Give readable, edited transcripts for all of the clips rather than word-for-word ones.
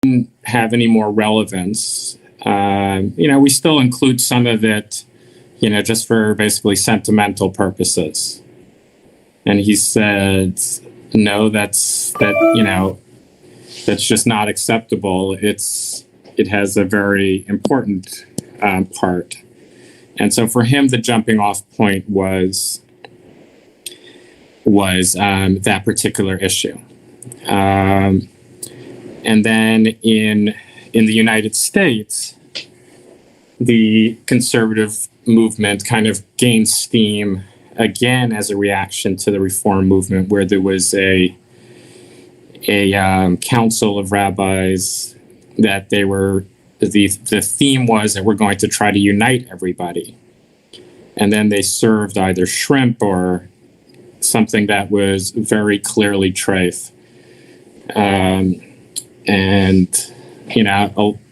didn't have any more relevance. We still include some of it, just for basically sentimental purposes. And he said, no, that's just not acceptable. It has a very important part. And so for him, the jumping off point was that particular issue. And then in the United States, the conservative movement kind of gained steam again as a reaction to the reform movement, where there was a council of rabbis that the theme was that we're going to try to unite everybody. And then they served either shrimp or something that was very clearly treif.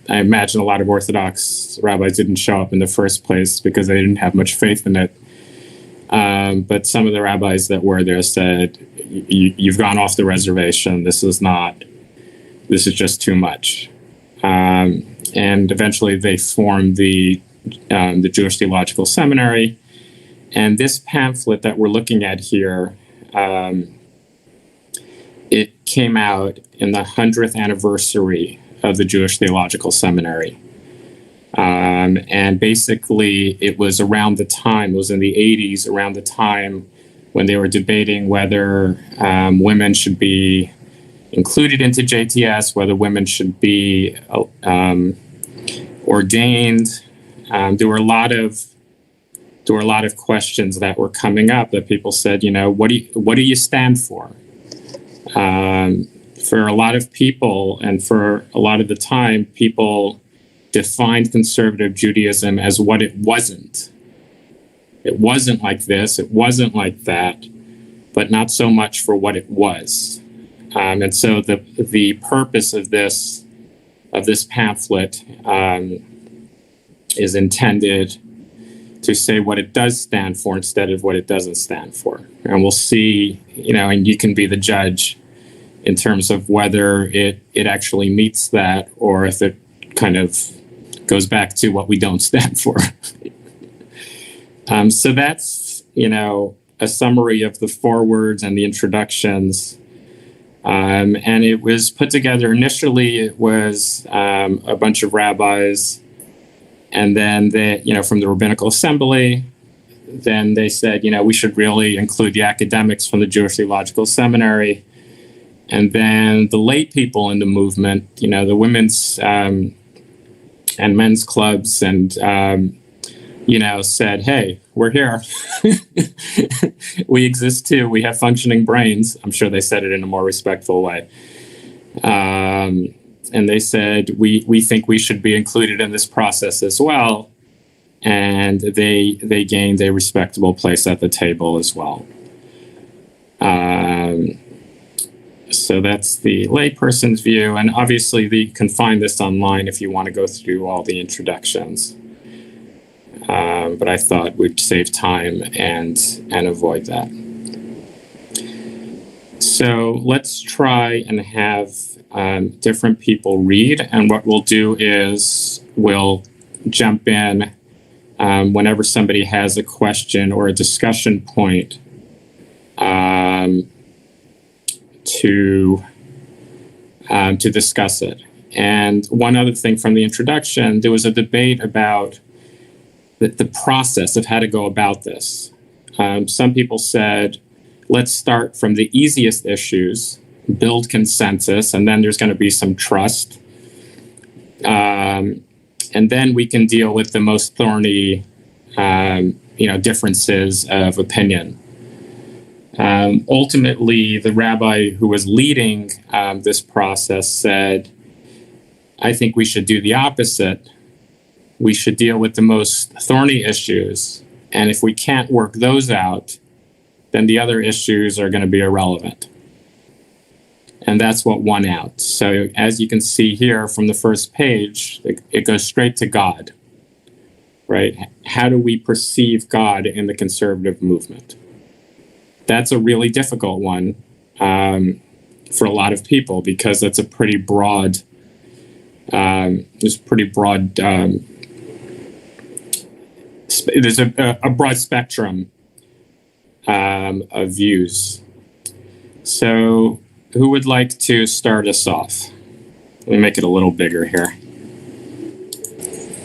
I imagine a lot of Orthodox rabbis didn't show up in the first place because they didn't have much faith in it. But some of the rabbis that were there said, you've gone off the reservation. This is just too much. And eventually they formed the Jewish Theological Seminary. And this pamphlet that we're looking at here, it came out in the 100th anniversary of the Jewish Theological Seminary. And basically it was around the time, it was in the 80s, around the time when they were debating whether women should be included into JTS, whether women should be ordained. There were a lot of questions that were coming up that people said, what do you stand for? For a lot of people, and for a lot of the time, people defined conservative Judaism as what it wasn't. It wasn't like this, it wasn't like that, but not so much for what it was. And so the purpose of this pamphlet is intended to say what it does stand for instead of what it doesn't stand for. And we'll see, and you can be the judge in terms of whether it actually meets that, or if it kind of goes back to what we don't stand for. So that's, a summary of the forewords and the introductions. And it was put together, initially it was a bunch of rabbis, and then from the Rabbinical Assembly. Then they said, we should really include the academics from the Jewish Theological Seminary. And then the lay people in the movement, the women's and men's clubs, and, said, hey, we're here. We exist too. We have functioning brains. I'm sure they said it in a more respectful way. And they said, we think we should be included in this process as well. And they gained a respectable place at the table as well. So that's the layperson's view. And obviously you can find this online if you want to go through all the introductions. But I thought we'd save time and avoid that. So let's try and have different people read. And what we'll do is we'll jump in whenever somebody has a question or a discussion point to discuss it. And one other thing from the introduction, there was a debate about the process of how to go about this. Some people said, let's start from the easiest issues, build consensus, and then there's going to be some trust. And then we can deal with the most thorny, differences of opinion. Ultimately, the rabbi who was leading this process said, I think we should do the opposite. We should deal with the most thorny issues. And if we can't work those out, then the other issues are going to be irrelevant. And that's what won out. So as you can see here from the first page, it goes straight to God, right? How do we perceive God in the conservative movement? That's a really difficult one for a lot of people, because it's a pretty broad There's pretty broad. There's a broad spectrum of views. So, who would like to start us off? Let me make it a little bigger here.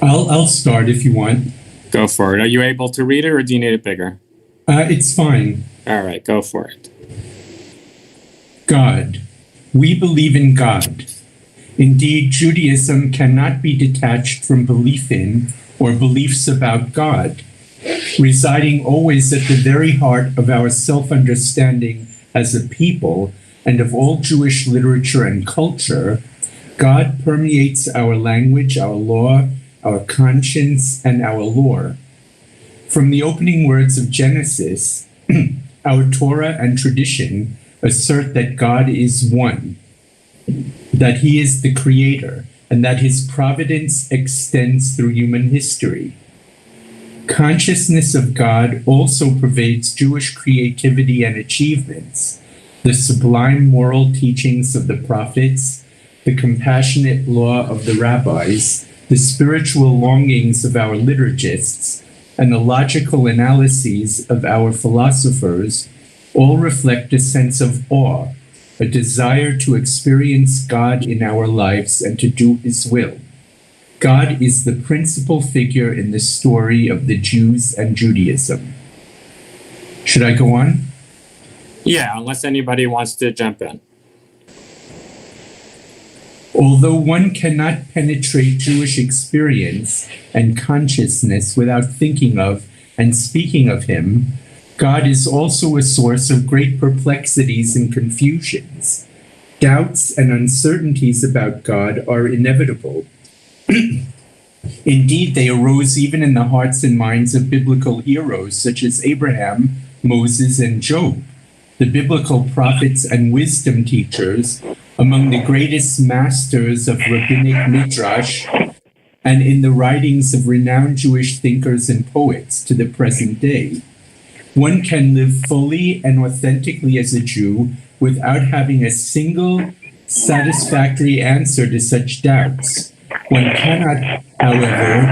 I'll start if you want. Go for it. Are you able to read it, or do you need it bigger? It's fine. All right, go for it. God. We believe in God. Indeed, Judaism cannot be detached from belief in or beliefs about God. Residing always at the very heart of our self-understanding as a people and of all Jewish literature and culture, God permeates our language, our law, our conscience, and our lore. From the opening words of Genesis, our Torah and tradition assert that God is one, that he is the creator, and that his providence extends through human history. Consciousness of God also pervades Jewish creativity and achievements, the sublime moral teachings of the prophets, the compassionate law of the rabbis, the spiritual longings of our liturgists, and the logical analyses of our philosophers all reflect a sense of awe, a desire to experience God in our lives and to do his will. God is the principal figure in the story of the Jews and Judaism. Should I go on? Yeah, unless anybody wants to jump in. Although one cannot penetrate Jewish experience and consciousness without thinking of and speaking of him, God is also a source of great perplexities and confusions. Doubts and uncertainties about God are inevitable. Indeed, they arose even in the hearts and minds of biblical heroes such as Abraham, Moses, and Job, the biblical prophets and wisdom teachers, among the greatest masters of rabbinic midrash, and in the writings of renowned Jewish thinkers and poets to the present day. One can live fully and authentically as a Jew without having a single satisfactory answer to such doubts. One cannot, however,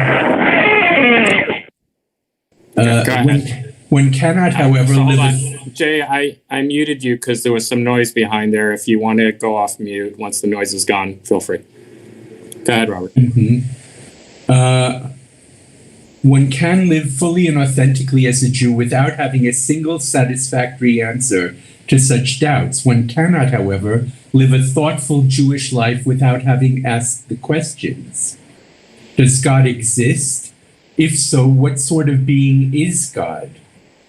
Hold on. Jay, I muted you because there was some noise behind there. If you want to go off mute once the noise is gone, feel free. Go ahead, Robert. One can live fully and authentically as a Jew without having a single satisfactory answer to such doubts. One cannot, however, live a thoughtful Jewish life without having asked the questions. Does God exist? If so, what sort of being is God?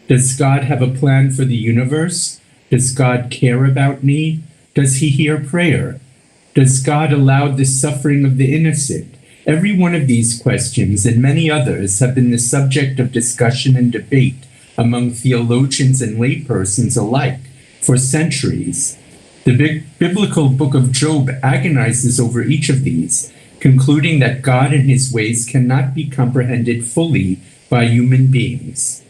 Does God have a plan for the universe? Does God care about me? Does he hear prayer? Does God allow the suffering of the innocent? Every one of these questions and many others have been the subject of discussion and debate among theologians and laypersons alike for centuries. The biblical book of Job agonizes over each of these, concluding that God and his ways cannot be comprehended fully by human beings.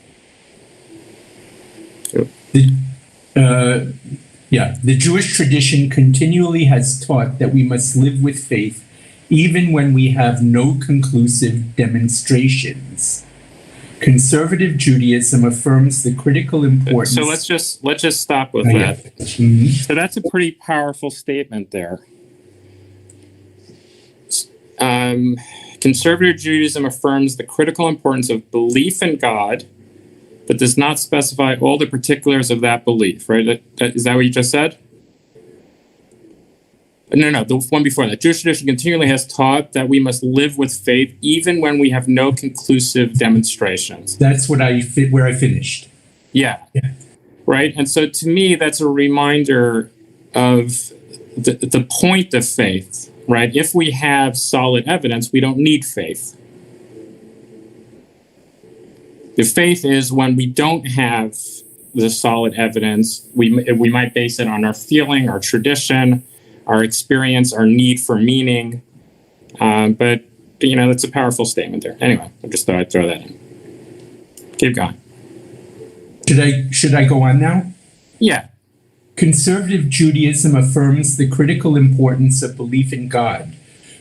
The Jewish tradition continually has taught that we must live with faith even when we have no conclusive demonstrations. Conservative Judaism affirms the critical importance. So let's just stop with that. Mm-hmm. So that's a pretty powerful statement there. Conservative Judaism affirms the critical importance of belief in God, but does not specify all the particulars of that belief, right? Is that what you just said? No, the one before that. Jewish tradition continually has taught that we must live with faith even when we have no conclusive demonstrations. That's where I finished. Yeah. Right? And so to me, that's a reminder of the point of faith, right? If we have solid evidence, we don't need faith. The faith is when we don't have the solid evidence, we might base it on our feeling, our tradition, our experience, our need for meaning. But, that's a powerful statement there. Anyway, I just thought I'd throw that in. Keep going. Should I go on now? Yeah. Conservative Judaism affirms the critical importance of belief in God,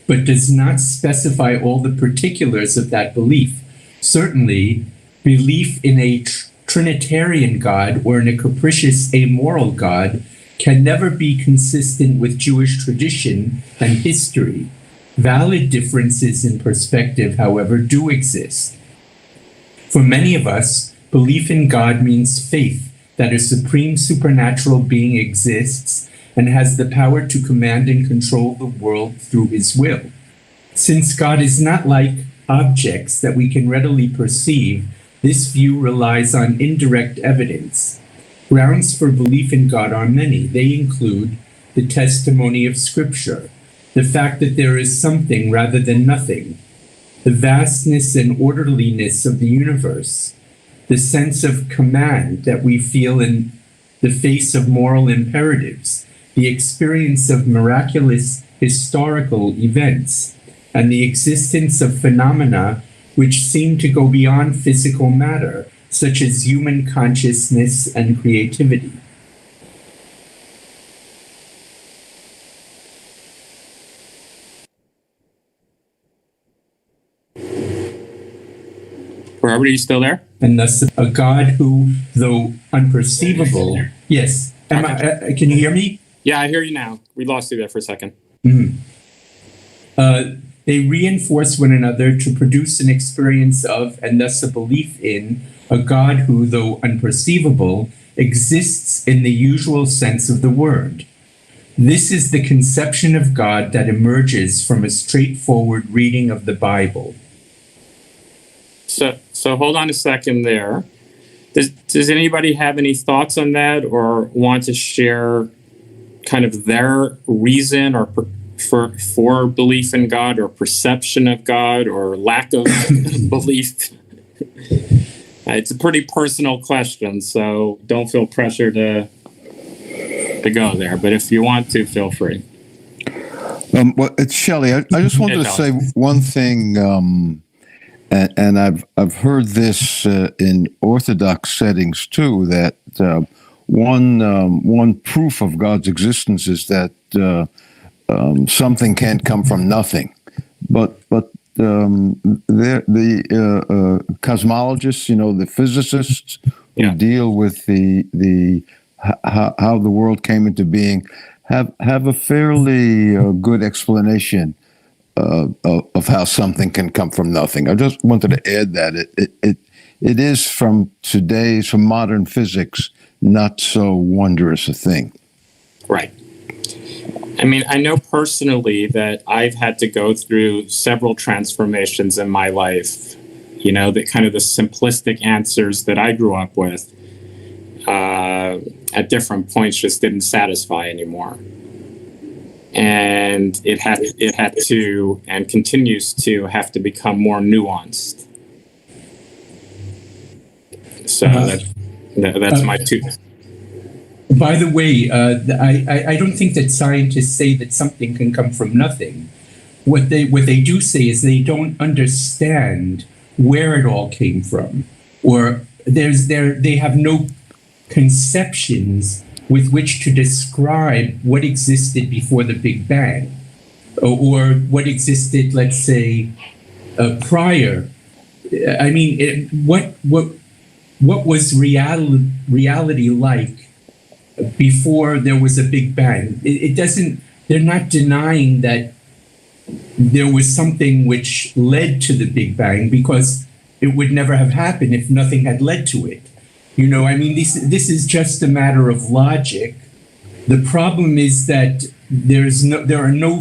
but does not specify all the particulars of that belief. Certainly, belief in a Trinitarian God or in a capricious amoral God can never be consistent with Jewish tradition and history. Valid differences in perspective, however, do exist. For many of us, belief in God means faith that a supreme supernatural being exists and has the power to command and control the world through his will. Since God is not like objects that we can readily perceive, this view relies on indirect evidence. Grounds for belief in God are many. They include the testimony of Scripture, the fact that there is something rather than nothing, the vastness and orderliness of the universe, the sense of command that we feel in the face of moral imperatives, the experience of miraculous historical events, and the existence of phenomena which seem to go beyond physical matter, such as human consciousness and creativity. Robert, are you still there? And thus a God who, though unperceivable, yes. Can you hear me? Yeah, I hear you now. We lost you there for a second. They reinforce one another to produce an experience of, and thus a belief in, a God who, though unperceivable, exists in the usual sense of the word. This is the conception of God that emerges from a straightforward reading of the Bible. So hold on a second there. Does anybody have any thoughts on that or want to share kind of their reason or for belief in God or perception of God or lack of belief? It's a pretty personal question, so don't feel pressure to go there. But if you want to, feel free. Well, it's Shelley. I just wanted to say one thing. And I've heard this in Orthodox settings too. That one proof of God's existence is that something can't come from nothing. But the cosmologists, the physicists who deal with the how the world came into being have a fairly good explanation of how something can come from nothing. I just wanted to add that it is from modern physics, not so wondrous a thing. Right. I mean, I know personally that I've had to go through several transformations in my life, that kind of the simplistic answers that I grew up with at different points just didn't satisfy anymore. And it had to and continues to have to become more nuanced. So that's my two. By the way, I don't think that scientists say that something can come from nothing. What they do say is they don't understand where it all came from, or they have no conceptions with which to describe what existed before the Big Bang, or what existed, let's say, prior. I mean, what was reality like before there was a Big Bang? It doesn't. They're not denying that there was something which led to the Big Bang, because it would never have happened if nothing had led to it. This is just a matter of logic. The problem is that there are no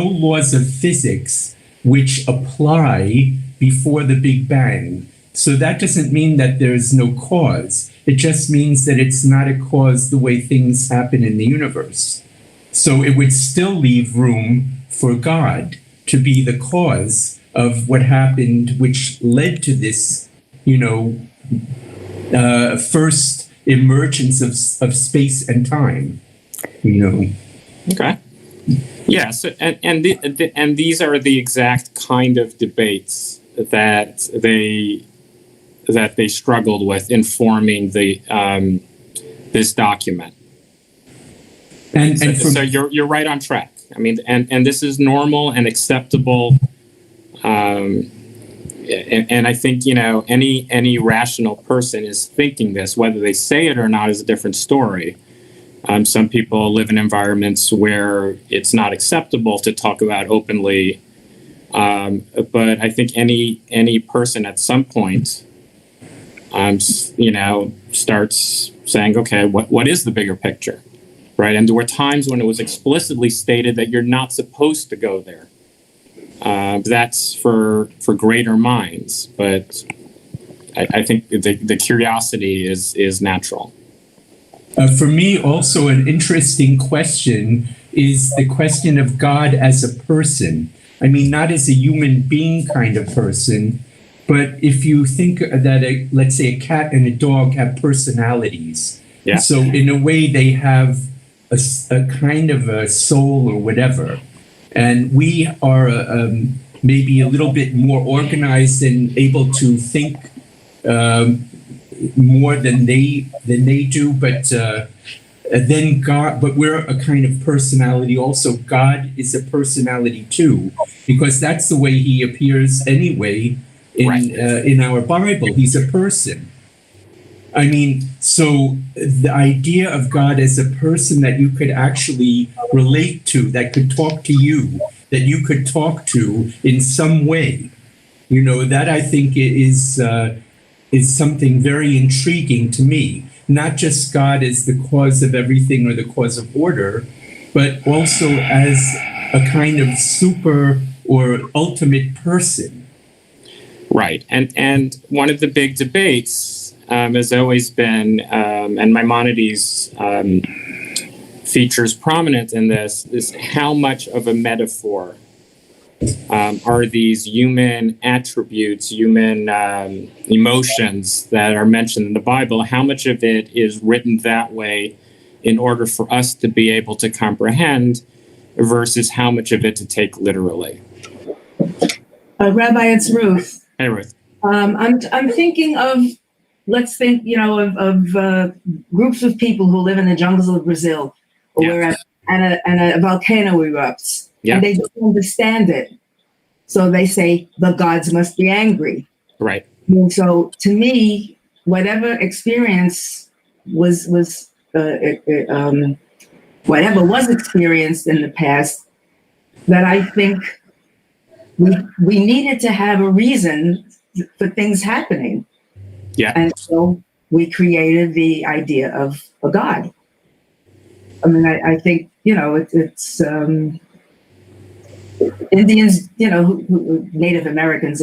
laws of physics which apply before the Big Bang. So that doesn't mean that there is no cause. It just means that it's not a cause the way things happen in the universe. So it would still leave room for God to be the cause of what happened, which led to this first emergence of space and time. Okay. Yes, and these are the exact kind of debates that they struggled with in forming this document. So you're right on track. I mean, and this is normal and acceptable. And I think, any rational person is thinking this. Whether they say it or not is a different story. Some people live in environments where it's not acceptable to talk about openly. But I think any person at some point, starts saying, okay, what is the bigger picture, right? And there were times when it was explicitly stated that you're not supposed to go there. That's for greater minds, but I think the curiosity is natural. For me, also an interesting question is the question of God as a person. I mean, not as a human being kind of person, but if you think that, let's say, a cat and a dog have personalities. Yeah. So in a way, they have a kind of a soul or whatever. And we are maybe a little bit more organized and able to think more than they do, but then God. But we're a kind of personality also. God is a personality too, because that's the way He appears anyway in our Bible. He's a person. I mean, so the idea of God as a person that you could actually relate to, that could talk to you, that you could talk to in some way, that I think is something very intriguing to me. Not just God as the cause of everything or the cause of order, but also as a kind of super or ultimate person. Right. And one of the big debates has always been, and Maimonides features prominent in this, is how much of a metaphor are these human attributes, human emotions that are mentioned in the Bible. How much of it is written that way in order for us to be able to comprehend versus how much of it to take literally? Rabbi, it's Ruth. Hey, Ruth. I'm thinking of, let's think, of groups of people who live in the jungles of Brazil, or wherever, and a volcano erupts, and they don't understand it. So they say the gods must be angry. Right. And so to me, whatever experience whatever was experienced in the past, that I think we needed to have a reason for things happening. Yeah. And so we created the idea of a God. I mean, I think, it's Indians, Native Americans,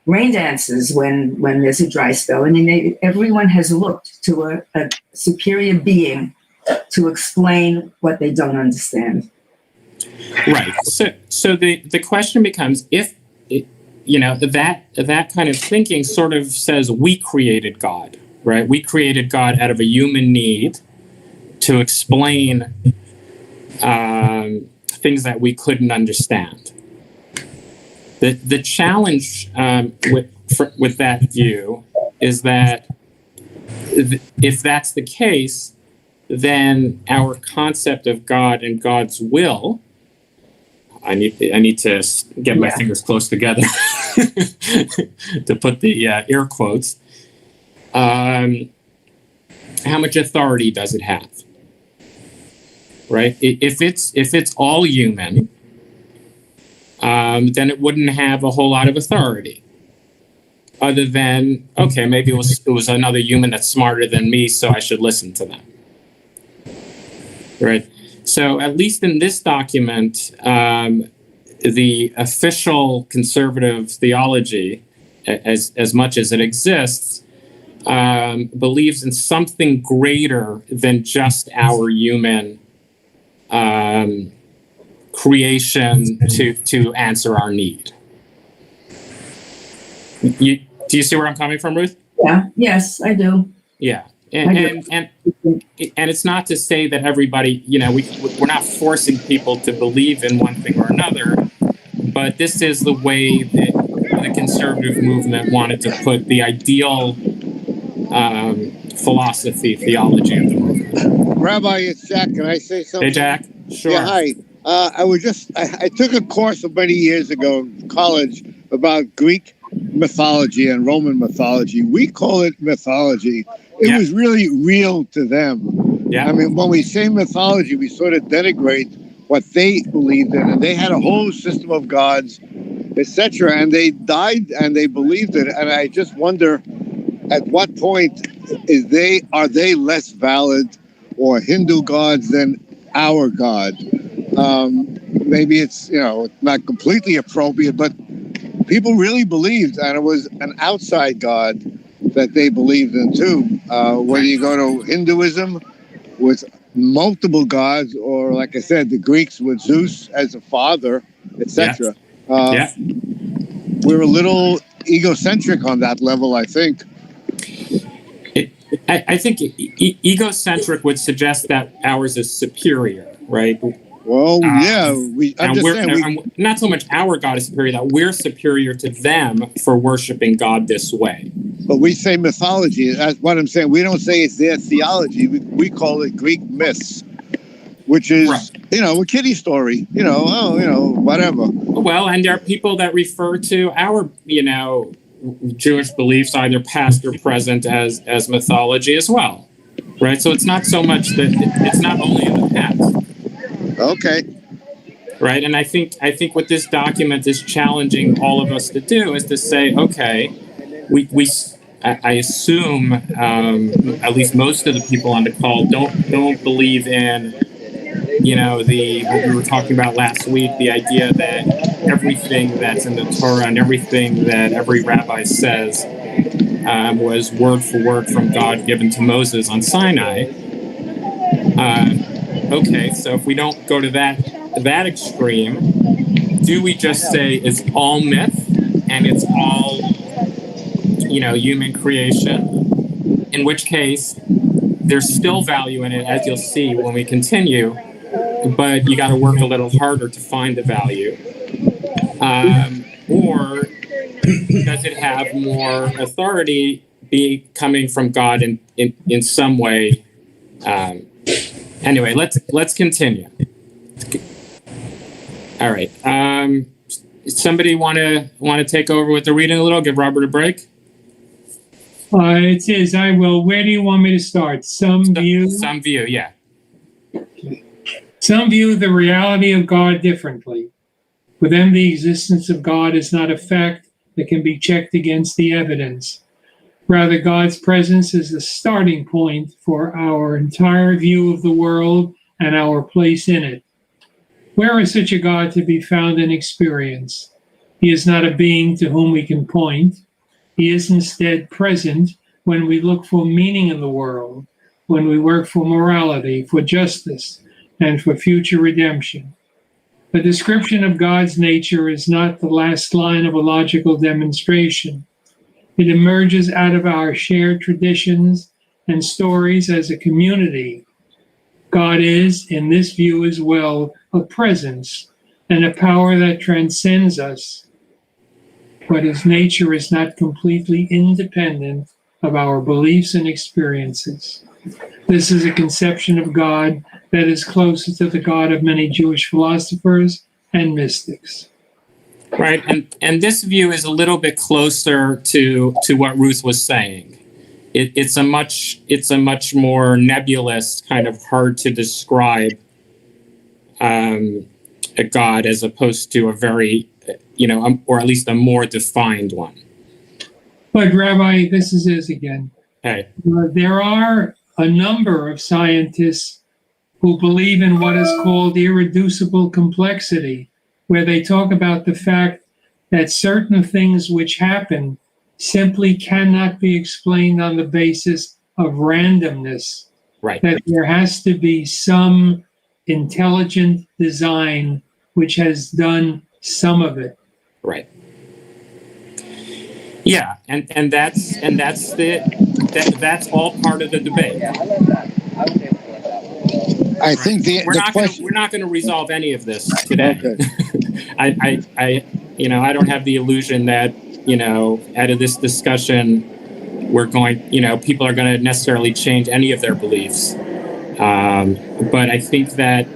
rain dances when there's a dry spell. I mean, everyone has looked to a superior being to explain what they don't understand. Right. So the question becomes, if that kind of thinking sort of says we created God, right? We created God out of a human need to explain things that we couldn't understand. The challenge with that view is that if that's the case, then our concept of God and God's will. I need to get my fingers close together to put the air quotes. How much authority does it have? Right? If it's all human, then it wouldn't have a whole lot of authority. Other than, okay, maybe it was another human that's smarter than me, so I should listen to them. Right? So at least in this document, the official conservative theology, as much as it exists, believes in something greater than just our human creation to answer our need. Do you see where I'm coming from, Ruth? Yeah. Yes, I do. Yeah. And it's not to say that everybody, we're not forcing people to believe in one thing or another, but this is the way that the conservative movement wanted to put the ideal theology of the movement. Rabbi, it's Jack. Can I say something? Hey, Jack. Sure. Yeah, hi. I took a course many years ago in college about Greek mythology and Roman mythology. We call it mythology. It was really real to them. Yeah. I mean, when we say mythology, we sort of denigrate what they believed in, and they had a whole system of gods, etc. And they died and they believed it. And I just wonder, at what point are they less valid or Hindu gods than our God? Maybe it's not completely appropriate, but people really believed, and it was an outside God that they believed in too. Whether you go to Hinduism with multiple gods, or like I said, the Greeks with Zeus as a father, etc. We're a little egocentric on that level, I think. I think egocentric would suggest that ours is superior, right? Well, yeah. I'm just saying, not so much our God is superior, that we're superior to them for worshiping God this way. But we say mythology. That's what I'm saying. We don't say it's their theology. We call it Greek myths, which is, a kiddie story. Whatever. Well, and there are people that refer to our, Jewish beliefs, either past or present, as mythology as well, right? So it's not so much that it's not only in the past. Okay. Right, and I think what this document is challenging all of us to do is to say, okay, I assume at least most of the people on the call don't believe in what we were talking about last week, the idea that everything that's in the Torah and everything that every rabbi says was word for word from God given to Moses on Sinai. Okay, so if we don't go to that extreme, do we just say it's all myth and it's all human creation? In which case, there's still value in it, as you'll see when we continue, but you got to work a little harder to find the value. Or does it have more authority coming from God in some way? Anyway, let's continue. All right. Somebody want to take over with the reading a little? Give Robert a break. It says, I will. Where do you want me to start? Some view, yeah. Some view the reality of God differently. For them, the existence of God is not a fact that can be checked against the evidence. Rather, God's presence is the starting point for our entire view of the world and our place in it. Where is such a God to be found in experience? He is not a being to whom we can point. He is instead present when we look for meaning in the world, when we work for morality, for justice, and for future redemption. The description of God's nature is not the last line of a logical demonstration. It emerges out of our shared traditions and stories as a community. God is, in this view as well, a presence and a power that transcends us, but his nature is not completely independent of our beliefs and experiences. This is a conception of God that is closer to the God of many Jewish philosophers and mystics. Right, and this view is a little bit closer to what Ruth was saying. It's a much more nebulous, kind of hard to describe a God, as opposed to a very, or at least a more defined one. But Rabbi, this is it again. Hey. There are a number of scientists who believe in what is called irreducible complexity, where they talk about the fact that certain things which happen simply cannot be explained on the basis of randomness. Right. That there has to be some intelligent design which has done some of it. Right. Yeah, and that's all part of the debate. I think we're not going to resolve any of this today. Okay. I don't have the illusion that out of this discussion we're going people are going to necessarily change any of their beliefs. But I think that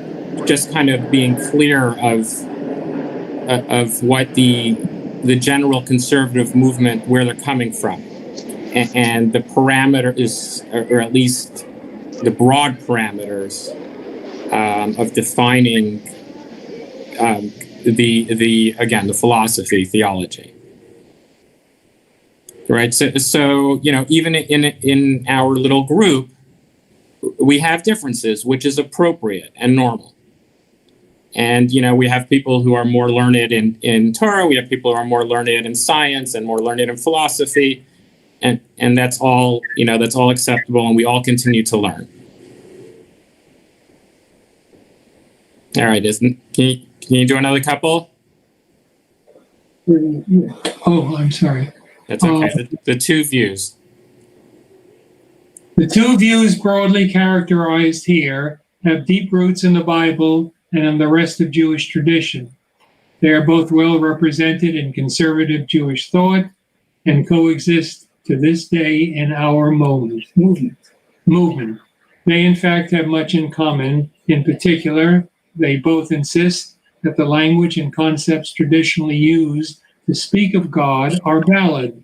just kind of being clear of what the general conservative movement, where they're coming from, and the parameter is, or at least the broad parameters of defining the philosophy, theology, right? So even in our little group, we have differences, which is appropriate and normal. And, we have people who are more learned in Torah. We have people who are more learned in science and more learned in philosophy. And that's all, that's all acceptable. And we all continue to learn. All right. Can you do another couple? Oh, I'm sorry. That's okay. The two views. The two views broadly characterized here have deep roots in the Bible and in the rest of Jewish tradition. They are both well represented in conservative Jewish thought and coexist to this day in our movement. They, in fact, have much in common. In particular, they both insist that the language and concepts traditionally used to speak of God are valid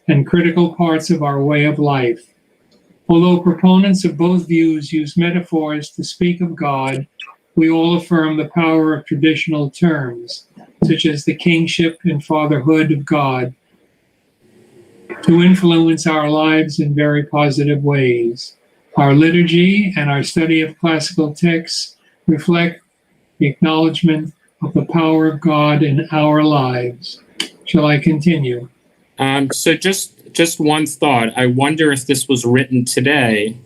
and critical parts of our way of life. Although proponents of both views use metaphors to speak of God, we all affirm the power of traditional terms, such as the kingship and fatherhood of God, to influence our lives in very positive ways. Our liturgy and our study of classical texts reflect the acknowledgement of the power of God in our lives. Shall I continue? So just one thought. I wonder if this was written today,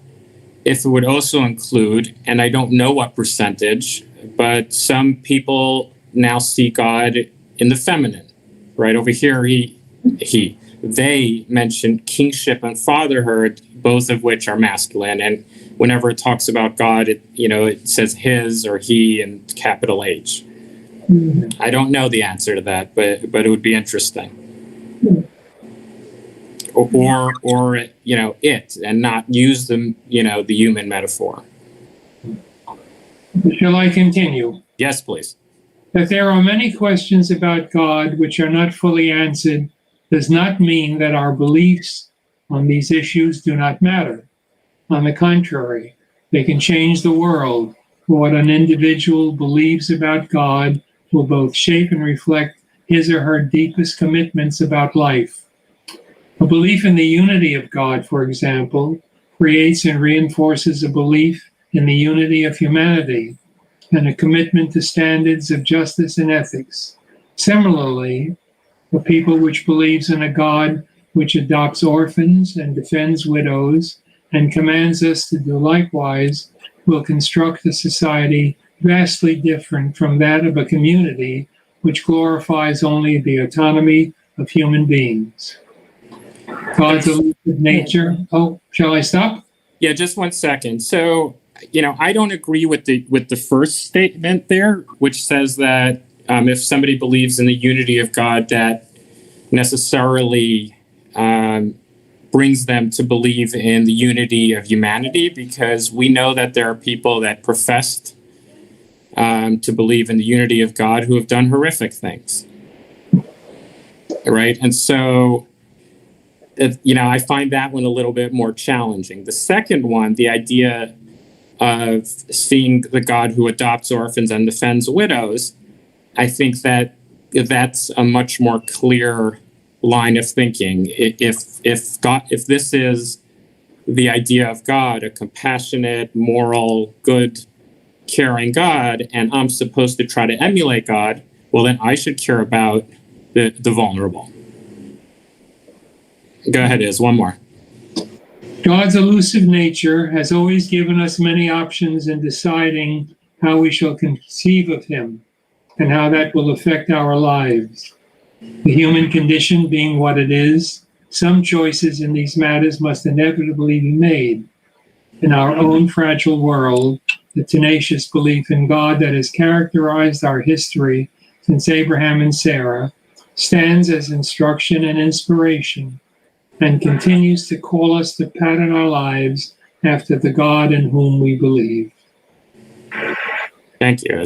if it would also include, and I don't know what percentage, but some people now see God in the feminine, right? Over here, they mention kingship and fatherhood, both of which are masculine. And whenever it talks about God, it says his or he and capital H. Mm-hmm. I don't know the answer to that, but it would be interesting. Or it, and not use the human metaphor. Shall I continue? Yes, please. That there are many questions about God which are not fully answered does not mean that our beliefs on these issues do not matter. On the contrary, they can change the world. What an individual believes about God will both shape and reflect his or her deepest commitments about life. A belief in the unity of God, for example, creates and reinforces a belief in the unity of humanity and a commitment to standards of justice and ethics. Similarly, a people which believes in a God which adopts orphans and defends widows and commands us to do likewise will construct a society vastly different from that of a community which glorifies only the autonomy of human beings. God's elusive nature. Oh, shall I stop? Yeah, just 1 second. So, I don't agree with the first statement there, which says that if somebody believes in the unity of God, that necessarily brings them to believe in the unity of humanity, because we know that there are people that professed to believe in the unity of God who have done horrific things, right? And so, I find that one a little bit more challenging. The second one, the idea of seeing the God who adopts orphans and defends widows, I think that that's a much more clear line of thinking. If this is the idea of God, a compassionate, moral, good, caring God, and I'm supposed to try to emulate God, well, then I should care about the vulnerable. Go ahead, Iz, one more. God's elusive nature has always given us many options in deciding how we shall conceive of him and how that will affect our lives. The human condition being what it is, some choices in these matters must inevitably be made. In our own fragile world, the tenacious belief in God that has characterized our history since Abraham and Sarah stands as instruction and inspiration, and continues to call us to pattern our lives after the God in whom we believe. Thank you.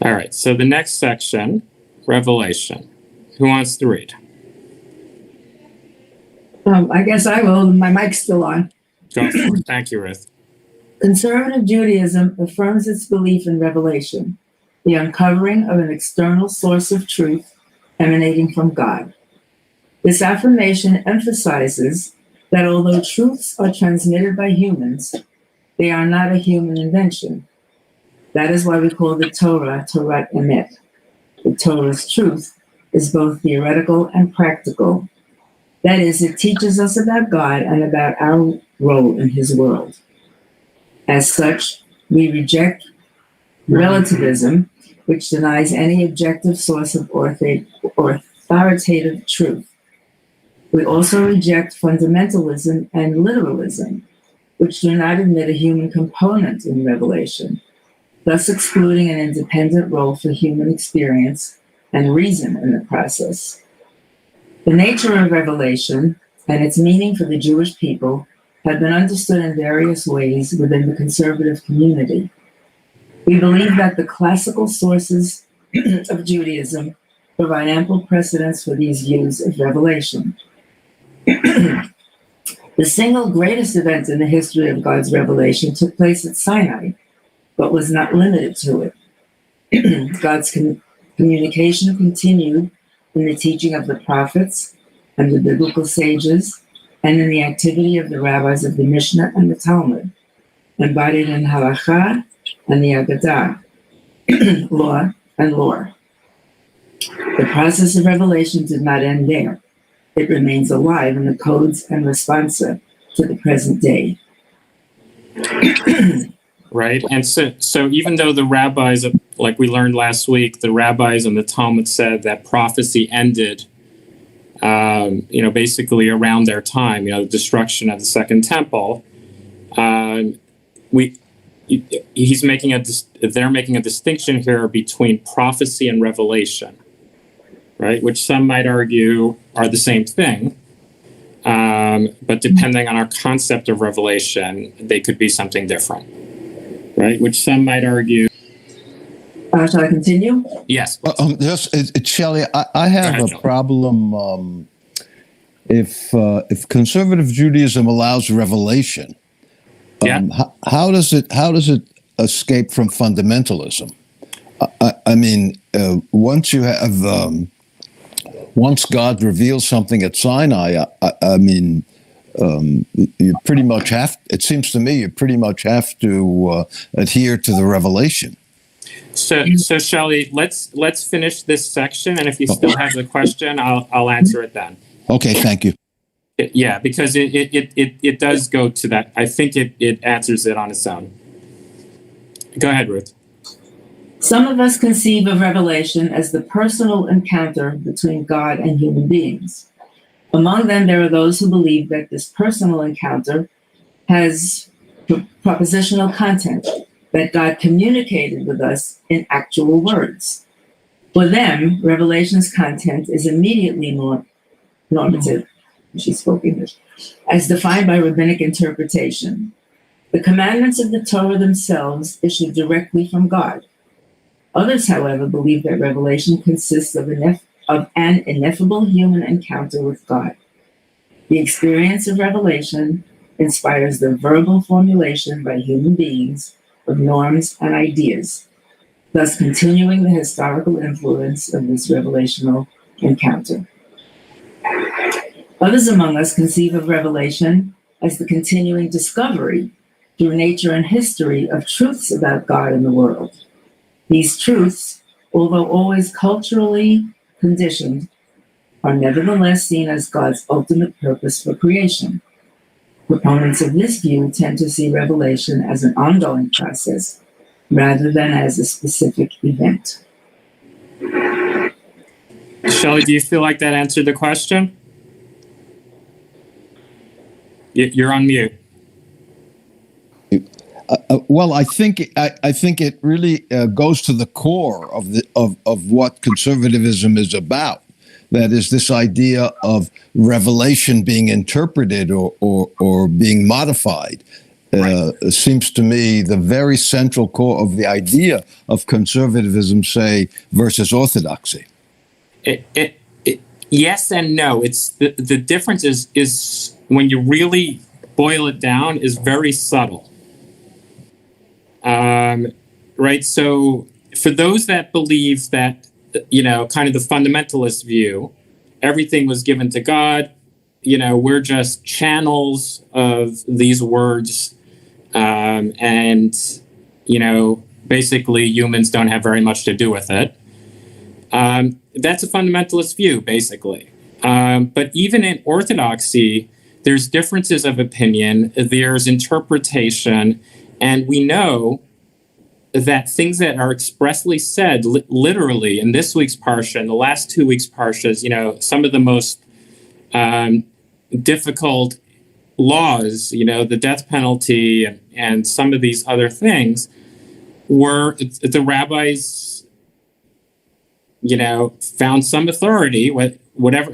All right. So the next section, Revelation. Who wants to read? I guess I will. My mic's still on. Go for it. Thank you, Ruth. Conservative Judaism affirms its belief in revelation, the uncovering of an external source of truth emanating from God. This affirmation emphasizes that although truths are transmitted by humans, they are not a human invention. That is why we call the Torah, Torah Emet. The Torah's truth is both theoretical and practical. That is, it teaches us about God and about our role in his world. As such, we reject relativism, which denies any objective source of authoritative truth. We also reject fundamentalism and literalism, which do not admit a human component in revelation, thus excluding an independent role for human experience and reason in the process. The nature of revelation and its meaning for the Jewish people have been understood in various ways within the conservative community. We believe that the classical sources of Judaism provide ample precedents for these views of revelation. The single greatest event in the history of God's revelation took place at Sinai, but was not limited to it. God's communication continued in the teaching of the prophets and the biblical sages, and in the activity of the rabbis of the Mishnah and the Talmud, embodied in Halakha and the Agadah, law and lore. The process of revelation did not end there. It remains alive in the codes and responsa to the present day. Right. And so even though the rabbis, like we learned last week, the rabbis and the Talmud said that prophecy ended, basically around their time, the destruction of the Second Temple, they're making a distinction here between prophecy and revelation, right? Which some might argue are the same thing. But depending on our concept of revelation, they could be something different. Right, which some might argue. Shall I continue? Yes. Shelley, I have a problem if conservative Judaism allows revelation. How does it escape from fundamentalism? I mean, once God reveals something at Sinai, you pretty much have. It seems to me you pretty much have to adhere to the revelation. So Shelley, let's finish this section, and if you still have the question, I'll answer it then. Okay, thank you. Yeah, because it does go to that. I think it answers it on its own. Go ahead, Ruth. Some of us conceive of revelation as the personal encounter between God and human beings. Among them, there are those who believe that this personal encounter has propositional content, that God communicated with us in actual words. For them, revelation's content is immediately normative, she spoke English, as defined by rabbinic interpretation. The commandments of the Torah themselves issued directly from God. Others, however, believe that revelation consists of an ineffable human encounter with God. The experience of revelation inspires the verbal formulation by human beings of norms and ideas, thus continuing the historical influence of this revelational encounter. Others among us conceive of revelation as the continuing discovery through nature and history of truths about God and the world. These truths, although always culturally conditioned, are nevertheless seen as God's ultimate purpose for creation. Proponents of this view tend to see revelation as an ongoing process rather than as a specific event. Shelley, do you feel like that answered the question? You're on mute. Well, I think it really goes to the core of what conservatism is about. That is this idea of revelation being interpreted or being modified. seems to me the very central core of the idea of conservatism, say, versus orthodoxy. Yes and no. It's the difference is when you really boil it down is very subtle. Right. So for those that believe that, kind of the fundamentalist view, everything was given to God, we're just channels of these words. And basically humans don't have very much to do with it. That's a fundamentalist view, basically. But even in orthodoxy, there's differences of opinion, there's interpretation, and we know that things that are expressly said literally in this week's parsha and the last 2 weeks' parshas, some of the most difficult laws, the death penalty and some of these other things were the rabbis, found some authority,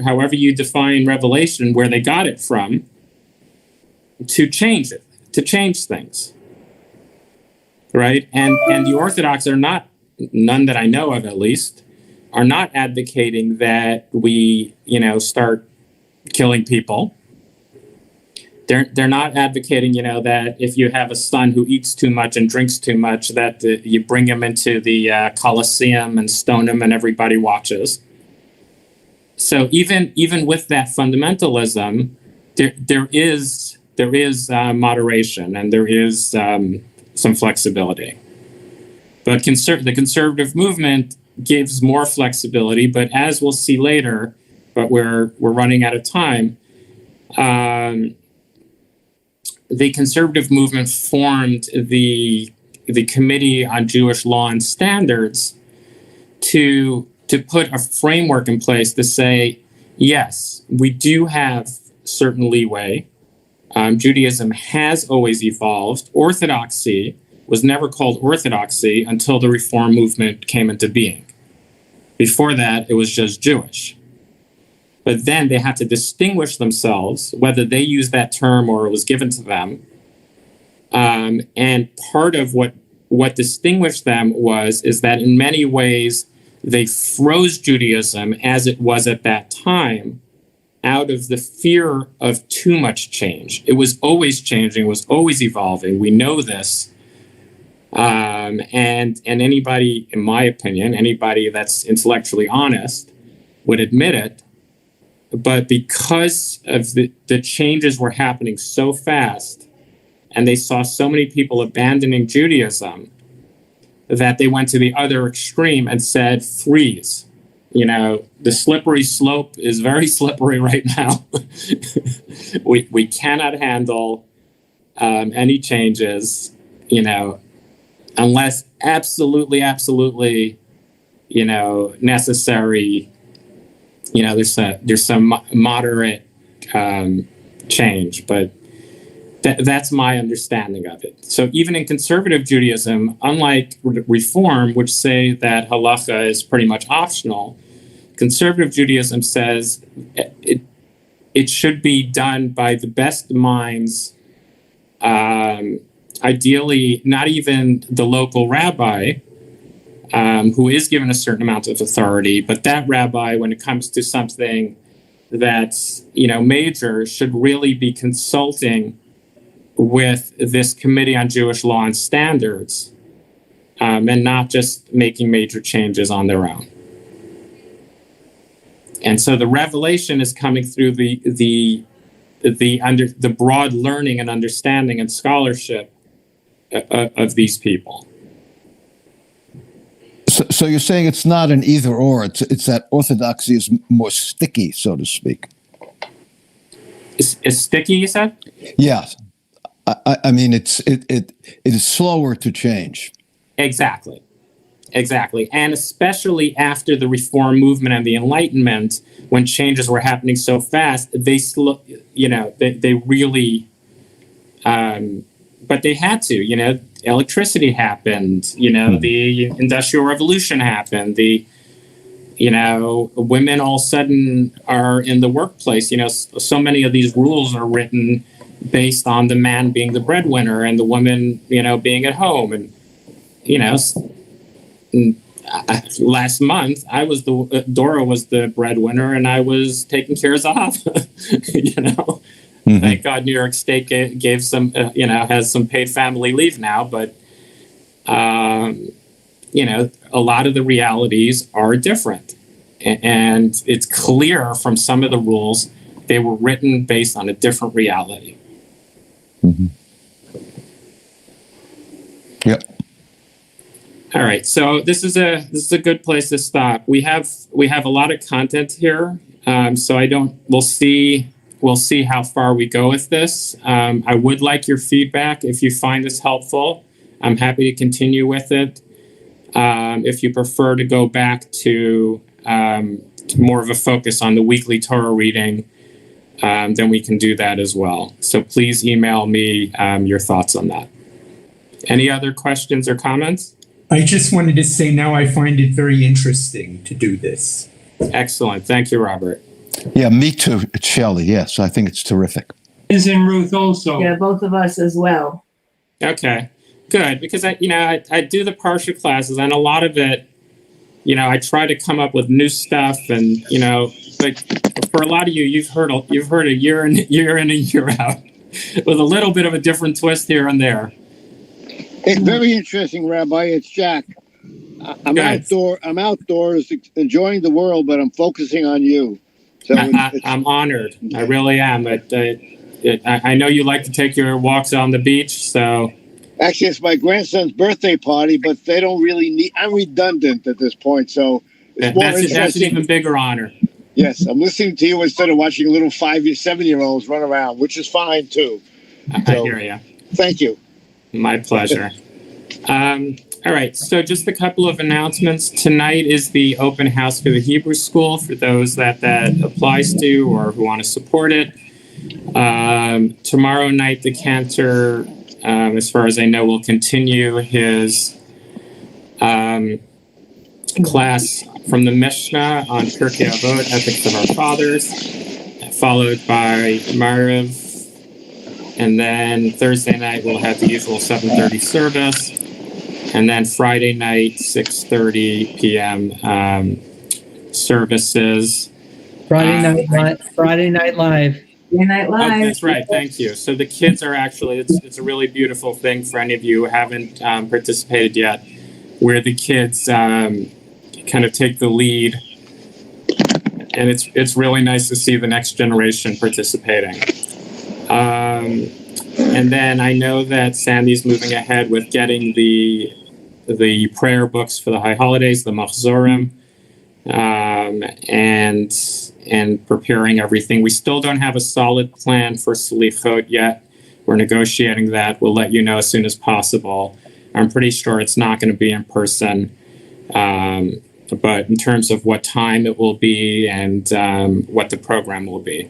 however you define revelation, where they got it from, to change it, to change things. Right? And the Orthodox are not, none that I know of at least, are not advocating that we, start killing people. They're not advocating, that if you have a son who eats too much and drinks too much, that you bring him into the Colosseum and stone him and everybody watches. So even with that fundamentalism, there is moderation and there is some flexibility. But the conservative movement gives more flexibility. But as we'll see later, but we're running out of time. The conservative movement formed the Committee on Jewish Law and Standards to put a framework in place to say, yes, we do have certain leeway. Judaism has always evolved. Orthodoxy was never called orthodoxy until the Reform movement came into being. Before that, it was just Jewish. But then they had to distinguish themselves, whether they used that term or it was given to them. And part of what distinguished them is that in many ways they froze Judaism as it was at that time out of the fear of too much change. It was always changing, it was always evolving. We know this. And anybody, in my opinion, anybody that's intellectually honest would admit it. But because of the changes were happening so fast, and they saw so many people abandoning Judaism, that they went to the other extreme and said, freeze. The slippery slope is very slippery right now. we cannot handle any changes, unless absolutely, necessary. There's some moderate change, but that's my understanding of it. So even in conservative Judaism, unlike Reform, which say that halacha is pretty much optional, conservative Judaism says it should be done by the best minds, ideally not even the local rabbi, who is given a certain amount of authority, but that rabbi, when it comes to something that's, major, should really be consulting with this Committee on Jewish Law and Standards, and not just making major changes on their own. And so the revelation is coming through the broad learning and understanding and scholarship of these people. So you're saying it's not an either or. It's that orthodoxy is more sticky, so to speak. It's sticky, you said? Yeah. I mean, it is slower to change. Exactly. And especially after the Reform movement and the Enlightenment, when changes were happening so fast, they really, but they had to, electricity happened, the Industrial Revolution happened, women all of a sudden are in the workplace, so many of these rules are written based on the man being the breadwinner and the woman, being at home. And, last month Dora was the breadwinner and I was taking care of Zahav. Mm-hmm. Thank God New York State gave some, has some paid family leave now, but, a lot of the realities are different. And it's clear from some of the rules, they were written based on a different reality. Mm-hmm. Yep. All right. So this is a good place to stop. We have a lot of content here. So we'll see how far we go with this. I would like your feedback. If you find this helpful, I'm happy to continue with it. If you prefer to go back to more of a focus on the weekly Torah reading, then we can do that as well. So please email me your thoughts on that. Any other questions or comments? I just wanted to say now I find it very interesting to do this. Excellent. Thank you, Robert. Yeah, me too, Shelley. Yes, I think it's terrific. Liz and Ruth also. Yeah, both of us as well. Okay, good. Because I do the Parsha classes, and a lot of it, I try to come up with new stuff, and but for a lot of you, you've heard a year in and year out, with a little bit of a different twist here and there. It's very interesting, Rabbi. It's Jack. I'm outdoors enjoying the world, but I'm focusing on you. So I'm honored. I really am. I know you like to take your walks on the beach, so. Actually, it's my grandson's birthday party, but they don't really need. I'm redundant at this point, so that's an even bigger honor. Yes, I'm listening to you instead of watching little 7-year-olds run around, which is fine too. I hear you. Thank you. My pleasure. All right, so just a couple of announcements. Tonight is the open house for the Hebrew School for those that applies to or who want to support it. Tomorrow night, the cantor, as far as I know, will continue his class from the Mishnah on Pirkei Avot, Ethics of Our Fathers, followed by Maariv. And then Thursday night, we'll have the usual 7:30 service. And then Friday night, 6:30 p.m. Services. Friday Night Live. Friday Night Live. Oh, that's right. Thank you. So the kids are actually, it's a really beautiful thing for any of you who haven't participated yet, where the kids kind of take the lead. And it's really nice to see the next generation participating. And then I know that Sandy's moving ahead with getting the prayer books for the high holidays, the Machzorim, and preparing everything. We still don't have a solid plan for Selichot yet. We're negotiating that. We'll let you know as soon as possible. I'm pretty sure it's not going to be in person, but in terms of what time it will be and what the program will be.